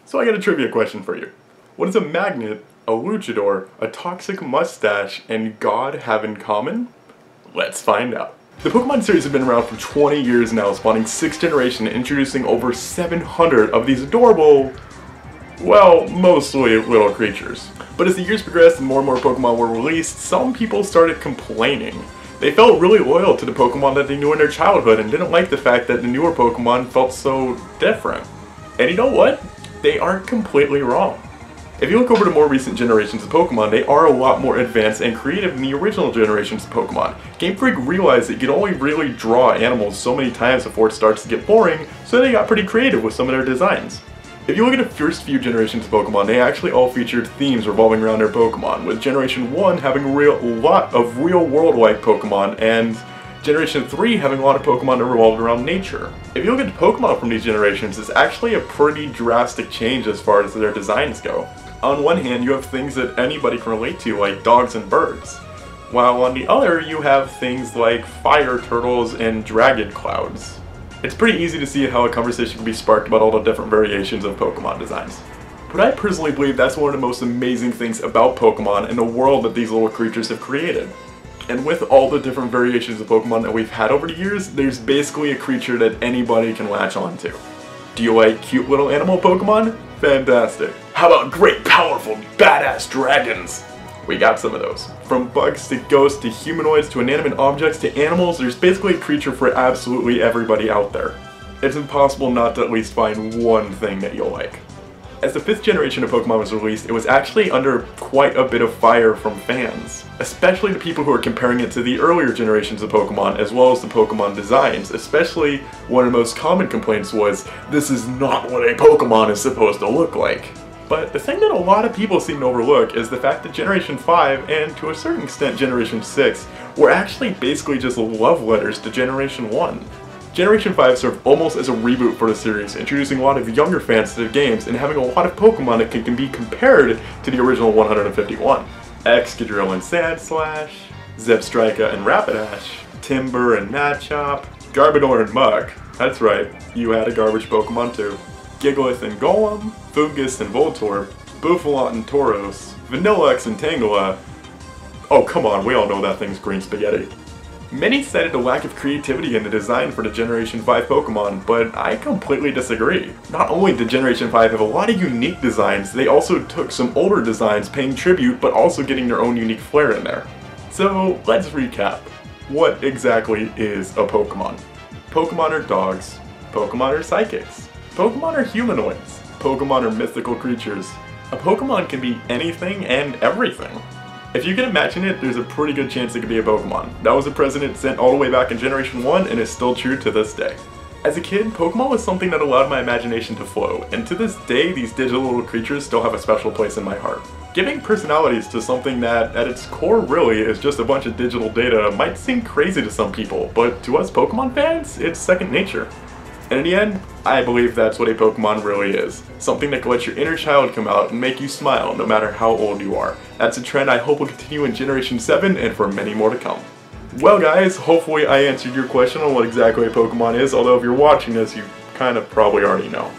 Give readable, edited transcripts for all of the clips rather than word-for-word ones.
So I got a trivia question for you. What does a magnet, a luchador, a toxic mustache, and God have in common? Let's find out. The Pokemon series have been around for 20 years now, spawning 6 generations and introducing over 700 of these adorable, well, mostly little creatures. But as the years progressed and more Pokemon were released, some people started complaining. They felt really loyal to the Pokemon that they knew in their childhood and didn't like the fact that the newer Pokemon felt so different. And you know what? They aren't completely wrong. If you look over to more recent generations of Pokemon, they are a lot more advanced and creative than the original generations of Pokemon. Game Freak realized that you can only really draw animals so many times before it starts to get boring, so they got pretty creative with some of their designs. If you look at the first few generations of Pokemon, they actually all featured themes revolving around their Pokemon, with Generation 1 having a lot of real-world-like Pokemon, and Generation 3 having a lot of Pokemon that revolved around nature. If you look at the Pokemon from these generations, it's actually a pretty drastic change as far as their designs go. On one hand, you have things that anybody can relate to, like dogs and birds, while on the other, you have things like fire turtles and dragon clouds. It's pretty easy to see how a conversation can be sparked about all the different variations of Pokemon designs. But I personally believe that's one of the most amazing things about Pokemon and the world that these little creatures have created. And with all the different variations of Pokemon that we've had over the years, there's basically a creature that anybody can latch onto. Do you like cute little animal Pokemon? Fantastic. How about great, powerful, badass dragons? We got some of those. From bugs to ghosts to humanoids to inanimate objects to animals, there's basically a creature for absolutely everybody out there. It's impossible not to at least find one thing that you'll like. As the 5th generation of Pokemon was released, it was actually under quite a bit of fire from fans. Especially the people who are comparing it to the earlier generations of Pokemon, as well as the Pokemon designs. Especially, one of the most common complaints was, this is not what a Pokemon is supposed to look like. But the thing that a lot of people seem to overlook is the fact that Generation 5, and to a certain extent Generation 6, were actually basically just love letters to Generation 1. Generation 5 served almost as a reboot for the series, introducing a lot of younger fans to the games and having a lot of Pokemon that can be compared to the original 151. Excadrill and Sandslash, Zebstrika and Rapidash, Timber and Machop, Garbodor and Muk. That's right, you had a garbage Pokemon too. Gigalith and Golem, Fungus and Voltorb, Bouffalant and Tauros, Vanilluxe and Tangela. Oh come on, we all know that thing's green spaghetti. Many cited the lack of creativity in the design for the Generation 5 Pokemon, but I completely disagree. Not only did Generation 5 have a lot of unique designs, they also took some older designs paying tribute but also getting their own unique flair in there. So let's recap. What exactly is a Pokemon? Pokemon are dogs. Pokemon are psychics. Pokemon are humanoids. Pokemon are mythical creatures. A Pokemon can be anything and everything. If you can imagine it, there's a pretty good chance it could be a Pokemon. That was a precedent set all the way back in Generation 1 and is still true to this day. As a kid, Pokemon was something that allowed my imagination to flow, and to this day, these digital little creatures still have a special place in my heart. Giving personalities to something that, at its core really, is just a bunch of digital data might seem crazy to some people, but to us Pokemon fans, it's second nature. And in the end, I believe that's what a Pokemon really is. Something that can let your inner child come out and make you smile no matter how old you are. That's a trend I hope will continue in Generation 7 and for many more to come. Well guys, hopefully I answered your question on what exactly a Pokemon is, although if you're watching this, you kind of probably already know.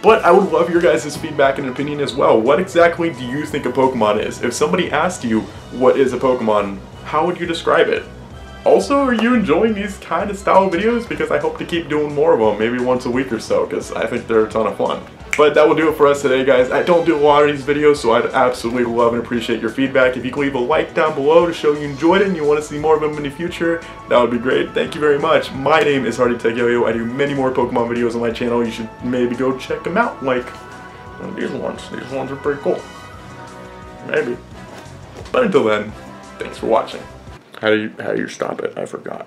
But I would love your guys' feedback and opinion as well. What exactly do you think a Pokemon is? If somebody asked you, what is a Pokemon, how would you describe it? Also, are you enjoying these kind of style videos? Because I hope to keep doing more of them, maybe once a week or so, because I think they're a ton of fun. But that will do it for us today, guys. I don't do a lot of these videos, so I'd absolutely love and appreciate your feedback. If you could leave a like down below to show you enjoyed it and you want to see more of them in the future, that would be great. Thank you very much. My name is Hardy Yo. I do many more Pokemon videos on my channel. You should maybe go check them out, like these ones. These ones are pretty cool. Maybe. But until then, thanks for watching. How do you stop it? I forgot.